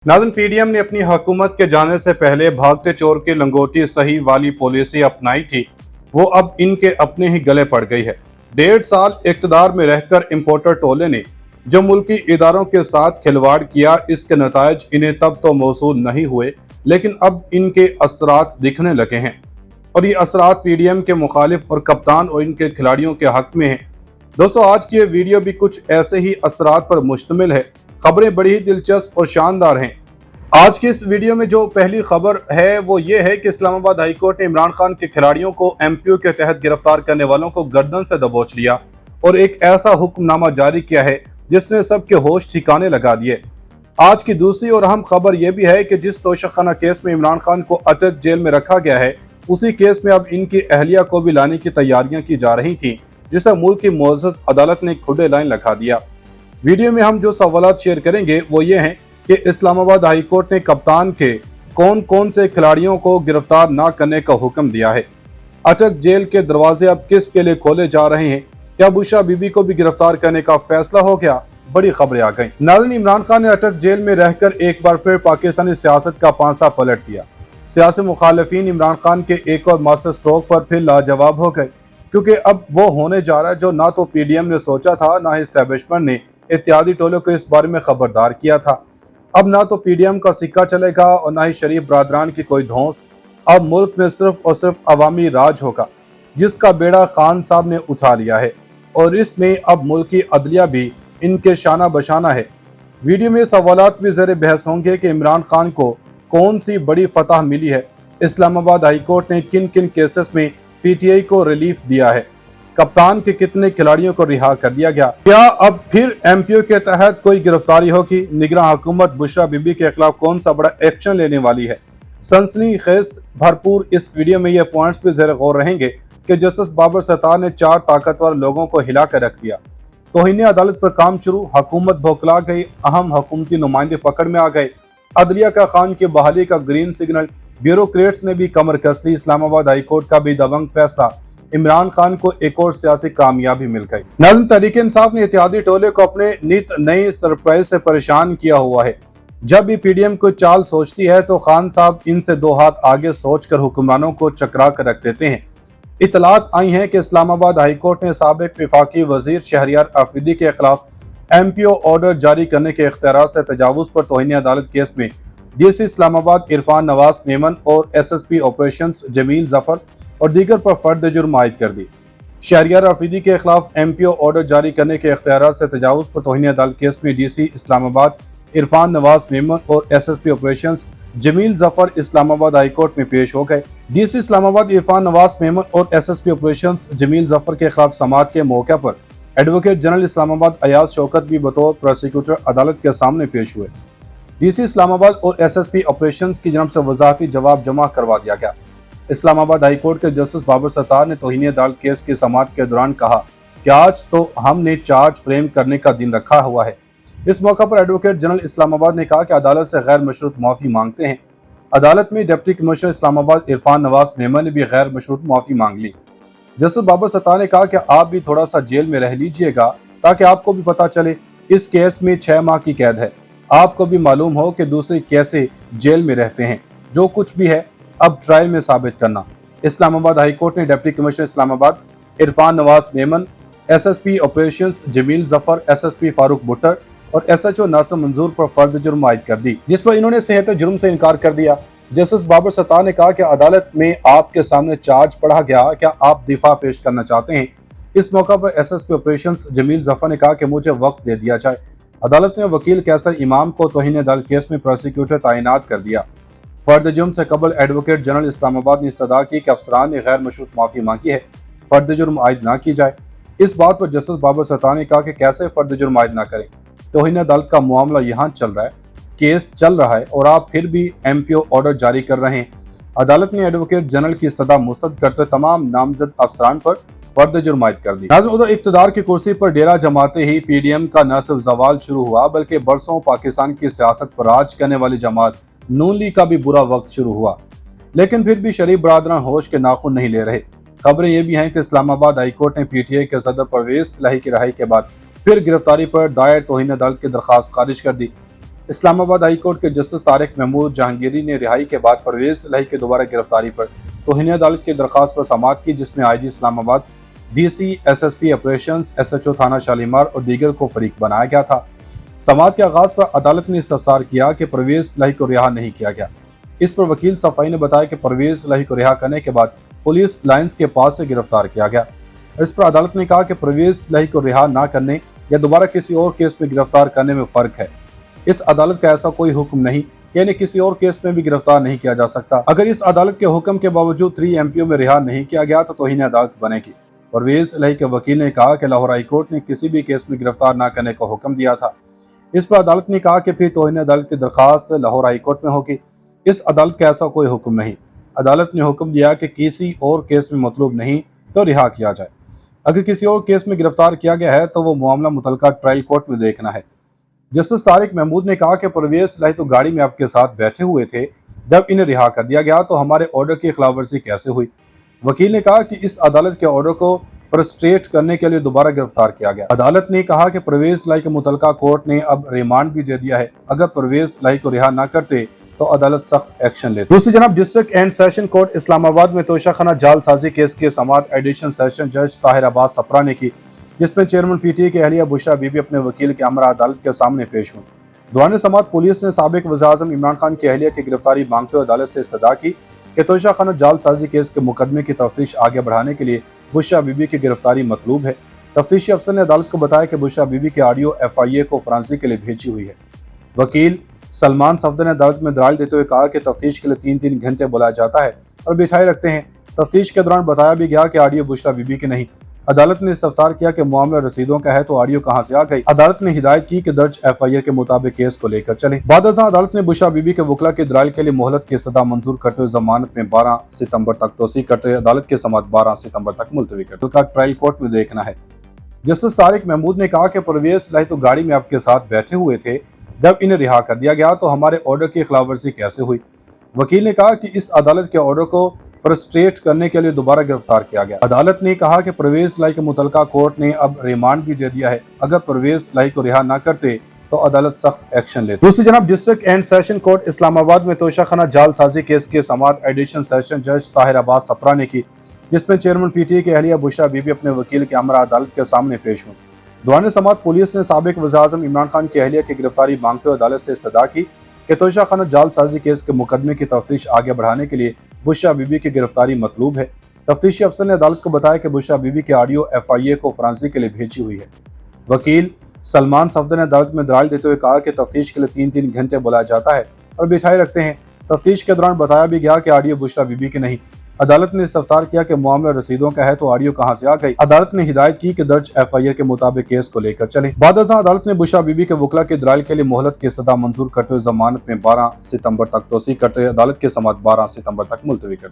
नाज़रीन, पीडीएम ने अपनी हुकूमत के जाने से पहले भागते चोर की लंगोटी सही वाली पॉलिसी अपनाई थी, वो अब इनके अपने ही गले पड़ गई है। 1.5 साल इक़्तिदार में रहकर इम्पोर्टर टोले ने जो मुल्की इदारों के साथ खिलवाड़ किया, इसके नतायज इन्हें तब तो मौसूल नहीं हुए, लेकिन अब इनके असरात दिखने लगे हैं और ये असरात पीडीएम के मुखालिफ और कप्तान और इनके खिलाड़ियों के हक में हैं। दोस्तों, आज की ये वीडियो भी कुछ ऐसे ही असरात पर मुश्तमिल है। खबरें बड़ी ही दिलचस्प और शानदार हैं। आज की इस वीडियो में जो पहली खबर है वो ये है कि इस्लामाबाद हाई कोर्ट ने इमरान खान के खिलाड़ियों को एमपीओ के तहत गिरफ्तार करने वालों को गर्दन से दबोच लिया और एक ऐसा हुक्मनामा जारी किया है जिसने सबके होश ठिकाने लगा दिए। आज की दूसरी और अहम खबर यह भी है कि जिस तोशाखाना केस में इमरान खान को अटक जेल में रखा गया है, उसी केस में अब इनकी अहलिया को भी लाने की तैयारियां की जा रही थी, जिसे मुल्क की मुअज़्ज़ज़ अदालत ने खुले लाइन लगा दिया। वीडियो में हम जो सवालात शेयर करेंगे वो ये हैं कि इस्लामाबाद हाई कोर्ट ने कप्तान के कौन कौन से खिलाड़ियों को गिरफ्तार न करने का हुक्म दिया है। अटक जेल के दरवाजे अब किसके लिए खोले जा रहे हैं? क्या बुशरा बीबी को भी गिरफ्तार करने का फैसला हो गया? बड़ी खबरें आ गई। नाज़रीन, इमरान खान ने अटक जेल में रहकर एक बार फिर पाकिस्तानी सियासत का पांसा पलट दिया। सियासी मुखालिफिन इमरान खान के एक और मास्टर स्ट्रोक पर फिर लाजवाब हो गए, क्योंकि अब वो होने जा रहा है जो ना तो पीडीएम ने सोचा था, ना ही एस्टेब्लिशमेंट ने इत्यादी टोले को इस बारे में खबरदार किया था। अब ना तो पीडीएम का सिक्का चलेगा और ना ही शरीफ बरादरान की कोई धौंस। अब मुल्क में सिर्फ और सिर्फ अवामी राज होगा, जिसका बेड़ा खान साहब ने उठा लिया है और इसमें अब मुल्क की अदलिया भी इनके शाना बशाना है। वीडियो में सवालात भी ज़ेर बहस होंगे कि इमरान खान को कौन सी बड़ी फतह मिली है, इस्लामाबाद हाई कोर्ट ने किन किन केसेस में पीटीआई को रिलीफ दिया है, कप्तान के कितने खिलाड़ियों को रिहा कर दिया गया, क्या अब फिर एमपीओ के तहत कोई गिरफ्तारी होगी, निगरान हुकूमत बुशरा बीबी के खिलाफ कौन सा बड़ा एक्शन लेने वाली है। सनसनीखेज भरपूर इस वीडियो में ये पॉइंट्स भी ज़ेर गौर रहेंगे कि जस्टिस बाबर सत्तार ने 4 ताकतवर लोगों को हिला कर रख दिया। तौहीन अदालत पर काम शुरू, हुकूमत भौखला गई, अहम हुकूमती नुमाइंदे पकड़ में आ गए, अदलिया का खान की बहाली का ग्रीन सिग्नल, ब्यूरोक्रेट्स ने भी कमर कस ली, इस्लामाबाद हाई कोर्ट का भी दबंग फैसला, इमरान खान को एक और सियासी कामयाबी मिल गई। नाज़रीन, तहरीक इंसाफ ने इत्तेहादी टोले को अपने नित नई सरप्राइज से परेशान किया हुआ है। जब भी पीडीएम कोई चाल सोचती है तो खान साहब इनसे 2 हाथ आगे सोचकर हुक्मरानों को चकरा कर रख देते हैं। इतलात आई हैं कि इस्लामाबाद हाई कोर्ट ने साबिक वफाकी वजीर शहरियार आफरीदी के खिलाफ एमपीओ ऑर्डर जारी करने के इख्तियार से तजावुज पर तौहीन अदालत केस में डीसी इस्लामाबाद इरफान नवाज मेमन और एसएसपी ऑपरेशंस जमील जफर और दीगर पर फर्द जुर्म आयद कर दी। शहरियार आफरीदी के खिलाफ एमपीओ ऑर्डर जारी करने के इख्तियार से तजावुज पर तौहीन अदालत केस में डीसी इस्लामाबाद इरफान नवाज मेमन और SSP operations Jameel Zafar Islamabad high court में पेश हो गए। डीसी इस्लामाबाद इरफान नवाज मेमन और एसएसपी ऑपरेशंस जमील जफर के खिलाफ समाअत के मौके पर एडवोकेट जनरल इस्लामाबाद अयाज शौकत भी बतौर प्रोसिक्यूटर अदालत के सामने पेश हुए। डीसी इस्लामाबाद और एसएसपी ऑपरेशंस की जानब से वजाहती जवाब जमा करवा दिया गया। इस्लामाबाद हाई कोर्ट के जस्टिस बाबर सत्तार ने तौहीन अदालत केस की समाअत के दौरान कहा कि आज तो हमने चार्ज फ्रेम करने का दिन रखा हुआ है। इस मौका पर एडवोकेट जनरल इस्लामाबाद ने कहा कि अदालत से गैर मशरूत माफ़ी मांगते हैं। अदालत में डिप्टी कमिश्नर इस्लामाबाद इरफान नवाज मेमन ने भी गैर मशरूत माफ़ी मांग ली। जस्टिस बाबर सत्तार ने कहा कि आप भी थोड़ा सा जेल में रह लीजिएगा ताकि आपको भी पता चले, इस केस में 6 माह की कैद है, आपको भी मालूम हो कि दूसरे कैसे जेल में रहते हैं। जो कुछ भी है अब ट्रायल में साबित करना। इस्लामाबाद हाई कोर्ट ने deputy commissioner Islamabad Irfan Nawaz Memon, SSP operations Jameel Zafar, SSP Farooq Buttar और एसएचओ नासिर मंजूर पर फर्द जुर्म आयद कर दी, जिस पर इन्होंने सेहत जुर्म से इनकार कर दिया। जस्टिस बाबर सत्तार ने कहा कि अदालत में आपके सामने चार्ज पढ़ा गया, क्या आप दिफा पेश करना चाहते हैं? इस मौका पर एसएसपी ऑपरेशंस जमील जफर ने कहा कि मुझे वक्त दे दिया जाए। अदालत ने वकील कैसर इमाम को तौहीन अदालत केस में प्रोसिक्यूटर तैनात कर दिया। फर्द जुर्म से कबल एडवोकेट जनरल इस्लामाबाद ने इस्तदा की कि अफसरान ने गैर मशरूत माफ़ी मांगी है, फर्द जुर्म आयद ना की जाए। इस बात पर जस्टिस बाबर सत्तार ने कहा कि कैसे फर्द जुर्म आयद ना करें, तौहीन अदालत का मामला यहाँ चल रहा है, केस चल रहा है और आप फिर भी एमपीओ ऑर्डर जारी कर रहे हैं। अदालत ने एडवोकेट जनरल की इस्तदा मुस्तरद करते तमाम नामजद अफसरान पर फर्द जुर्म आयद कर दी। नाज़रीन, उधर इक़्तिदार की कुर्सी पर डेरा जमाते ही पीडीएम का न सिर्फ जवाल शुरू हुआ, बल्कि बरसों पाकिस्तान की सियासत पर राज करने वाली जमात नून लीग का भी बुरा वक्त शुरू हुआ, लेकिन फिर भी शरीफ बरादरान होश के नाखून नहीं ले रहे। खबरें ये भी हैं कि इस्लामाबाद हाई कोर्ट ने पीटीआई के सदर परवेज इलाही की रिहाई के बाद फिर गिरफ्तारी पर दायर तौहीन अदालत की दरखास्त खारिज कर दी। اسلام آباد ہائی کورٹ کے جسٹس طارق محمود جہانگیری نے رہائی کے بعد پرویز الہی کے دوبارہ گرفتاری پر توہین عدالت کی درخواست پر سماعت کی، جس میں آئی G Islamabad, D C, S S P operations, S H O تھانہ شالیمار اور دیگر کو فریق بنایا گیا تھا۔ سماعت کے آغاز پر عدالت نے استفسار کیا کہ پرویز الہی کو رہا نہیں کیا گیا۔ اس پر وکیل صفائی نے بتایا کہ پرویز الہی کو رہا کرنے کے بعد پولیس لائنز کے پاس سے گرفتار کیا گیا۔ اس پر عدالت نے کہا کہ پرویز الہی کو رہا نہ کرنے یا دوبارہ کسی اور کیس میں گرفتار کرنے میں فرق ہے۔ اس عدالت کا ایسا کوئی حکم نہیں، یعنی کسی اور کیس میں بھی گرفتار نہیں کیا جا سکتا۔ اگر اس عدالت کے حکم کے باوجود 3 MP میں رہا نہیں کیا گیا تو توہین عدالت بنے گی۔ پرویز الہی کے وکیل نے کہا کہ لاہور ہائی کورٹ نے کسی بھی کیس میں گرفتار نہ کرنے کا حکم دیا تھا۔ اس پر عدالت نے کہا کہ پھر توہین عدالت کی درخواست لاہور ہائی کورٹ میں ہوگی۔ اس عدالت کا ایسا کوئی حکم نہیں۔ عدالت نے حکم دیا کہ کسی اور کیس میں مطلوب نہیں تو رہا کیا جائے۔ اگر کسی اور کیس میں گرفتار کیا گیا ہے تو وہ معاملہ متعلقہ ٹرائل کورٹ میں دیکھنا ہے۔ جسٹس طارق محمود نے کہا کہ پرویز الہی تو گاڑی میں آپ کے ساتھ بیٹھے ہوئے تھے، جب انہیں رہا کر دیا گیا تو ہمارے آرڈر کی خلاف ورزی کیسے ہوئی؟ وکیل نے کہا کہ اس عدالت کے آرڈر کو فرسٹریٹ کرنے کے لیے دوبارہ گرفتار کیا گیا۔ عدالت نے کہا کہ پرویز الہی کے متعلقہ کورٹ نے اب ریمانڈ بھی دے دیا ہے۔ اگر پرویز الہی کو رہا نہ کرتے تو عدالت سخت ایکشن لیتی۔ دوسری جناب ڈسٹرکٹ اینڈ سیشن کورٹ اسلام آباد میں توشہ خانہ جعل سازی کیس کی سماعت ایڈیشنل سیشن جج طاہر عباس سپرا نے کی، جس میں چیئرمین پی ٹی اے کی اہلیہ بشرا بی بی اپنے وکیل کے ہمراہ عدالت کے سامنے پیش ہوئیں۔ دوران سماعت پولیس نے سابق وزیر اعظم عمران خان کی اہلیہ کی گرفتاری مانگتے ہوئے عدالت سے استدعا کی کہ توشہ خانہ جعل سازی کیس کے مقدمے کی تفتیش آگے بڑھانے کے لیے بشرا بی بی کی گرفتاری مطلوب ہے۔ تفتیشی افسر نے عدالت کو بتایا کہ بشرا بی بی کی آڈیو FIA کو فرانسی کے لیے بھیجی ہوئی ہے۔ وکیل سلمان صفدر نے عدالت میں دلائل دیتے ہوئے کہا کہ تفتیش کے لیے 3 گھنٹے بلایا جاتا ہے اور بٹھائے رکھتے ہیں۔ تفتیش کے دوران بتایا بھی گیا کہ آڈیو بشرا بی بی کی نہیں۔ عدالت نے استفسار کیا کہ معاملہ رسیدوں کا ہے تو آڈیو کہاں سے آ گئی؟ عدالت نے ہدایت کی کہ درج FIR کے مطابق کیس کو لے کر چلیں۔ بعد ازاں عدالت نے بشرا بی بی کے وکلا کے دلائل کے لیے مہلت کی استدعا منظور کرتے ہوئے ضمانت میں 12 ستمبر تک توسیع کرتے ہوئے عدالت کی سماعت 12 ستمبر تک ملتوی کر دی۔ ٹرائل کورٹ میں دیکھنا ہے۔ جسٹس طارق محمود نے کہا کہ پرویز الہی تو گاڑی میں آپ کے ساتھ بیٹھے ہوئے تھے، جب انہیں رہا کر دیا گیا تو ہمارے آرڈر کی خلاف ورزی کیسے ہوئی؟ وکیل نے کہا کہ اس عدالت کے آرڈر کو فرسٹریٹ کرنے کے لیے دوبارہ گرفتار کیا گیا۔ عدالت نے کہا کہ پرویز الہی کے متعلقہ کورٹ نے اب ریمانڈ بھی دے دیا ہے۔ اگر پرویز الہی کو رہا نہ کرتے تو عدالت سخت ایکشن لیتی۔ دوسری جناب ڈسٹرکٹ اینڈ سیشن کورٹ اسلام آباد میں توشہ خانہ جعل سازی کیس کی سماعت ایڈیشنل سیشن جج طاہر عباس سپرا نے کی، جس میں چیئرمین پی ٹی اے کی اہلیہ بشرا بی بی اپنے وکیل کے ہمراہ عدالت کے سامنے پیش ہوئیں۔ دوران سماعت پولیس نے سابق وزیر اعظم عمران خان کی اہلیہ کی گرفتاری مانگتے ہوئے عدالت سے استدعا کی کہ توشہ خانہ جعل سازی کیس کے مقدمے کی تفتیش آگے بڑھانے کے لیے بشرا بی بی کی گرفتاری مطلوب ہے۔ تفتیشی افسر نے عدالت کو بتایا کہ بشرا بی بی کی آڈیو FIA کو فرانسی کے لیے بھیجی ہوئی ہے۔ وکیل سلمان صفدر نے عدالت میں دلائل دیتے ہوئے کہا کہ تفتیش کے لیے 3 گھنٹے بلایا جاتا ہے اور بٹھائے رکھتے ہیں۔ تفتیش کے دوران بتایا بھی گیا کہ آڈیو بشرا بی بی کی نہیں۔ عدالت نے استفسار کیا کہ معاملہ رسیدوں کا ہے تو آڈیو کہاں سے آ گئی؟ عدالت نے ہدایت کی کہ درج FIR کے مطابق کیس کو لے کر چلیں۔ بعد ازاں عدالت نے بشرا بی بی کے وکلا کے دلائل کے لیے مہلت کی استدعا منظور کرتے ہوئے ضمانت میں 12 ستمبر تک توسیع کرتے ہوئے عدالت کی سماعت 12 ستمبر تک ملتوی کر دی۔